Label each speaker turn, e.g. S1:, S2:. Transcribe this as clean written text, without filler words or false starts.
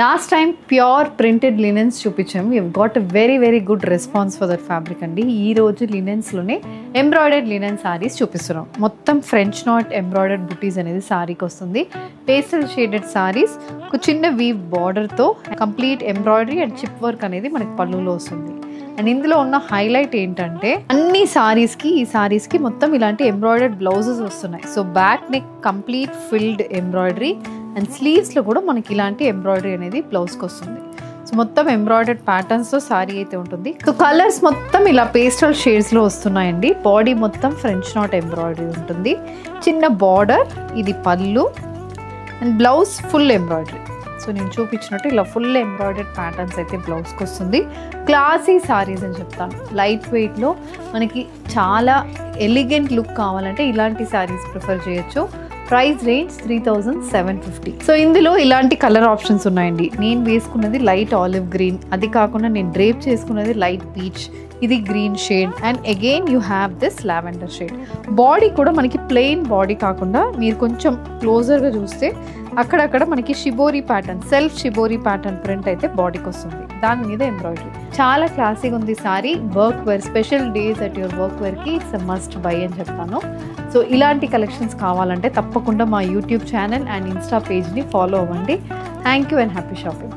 S1: Last time pure printed linens చూపించాం. We have got a very good response for that fabric అండి. ఈ రోజు linens లోనే embroidered linen sarees చూపిస్తున్నాం. మొత్తం French knot embroidered booties అనేది సారీకి వస్తుంది. Pastel shaded sarees ఒక చిన్న weave border తో complete embroidery and chip work అనేది మనకి పళ్ళులో వస్తుంది. అండ్ ఇందులో ఉన్న హైలైట్ ఏంటంటే అన్ని ఈ సారీస్ కి మొత్తం ఇలాంటి ఎంబ్రాయిడర్డ్ బ్లౌజెస్ వస్తున్నాయి. So back neck complete filled embroidery and sleeves లో కూడా మనకి ఇలాంటి ఎంబ్రాయిడరీ అనేది బ్లౌజ్ కి వస్తుంది. సో మొత్తం ఎంబ్రాయిడర్డ్ ప్యాటర్న్స్ తో సారీ అయితే ఉంటుంది. సో కలర్స్ మొత్తం ఇలా పేస్టల్ షేడ్స్ లో వస్తున్నాయండి. బాడీ మొత్తం ఫ్రెంచ్ నాట్ ఎంబ్రాయిడరీ ఉంటుంది. చిన్న బార్డర్, ఇది పళ్ళు and blouse full embroidery. So నేను చూపించినట్టు ఇలా ఫుల్ ఎంబ్రాయిడర్డ్ ప్యాటర్న్స్ అయితే బ్లౌజ్కి వస్తుంది. క్లాసీ సారీస్ అని చెప్తాను. లైట్ వెయిట్లో మనకి చాలా ఎలిగెంట్ లుక్ కావాలంటే ఇలాంటి సారీస్ ప్రిఫర్ చేయొచ్చు. Price range 3750. సో ఇందులో ఇలాంటి కలర్ ఆప్షన్స్ ఉన్నాయండి. నేను వేసుకున్నది లైట్ ఆలివ్ గ్రీన్, అది కాకుండా నేను డ్రేప్ చేసుకున్నది లైట్ పీచ్, ఇది green shade and again you have this lavender shade. Body కూడా మనకి ప్లెయిన్ బాడీ కాకుండా మీరు కొంచెం క్లోజర్గా చూస్తే అక్కడక్కడ మనకి shibori pattern, self shibori pattern print అయితే బాడీకి వస్తుంది. దాని మీద ఎంబ్రాయిడరీ చాలా క్లాసీగా ఉంది sari. Work wear, special days at your work వేర్కి ఇట్స్ అ మస్ట్ బై అని చెప్తాను. సో ఇలాంటి కలెక్షన్స్ కావాలంటే తప్పకుండా మా యూట్యూబ్ ఛానల్ అండ్ ఇన్స్టా పేజ్ని ఫాలో అవ్వండి. Thank you and happy shopping.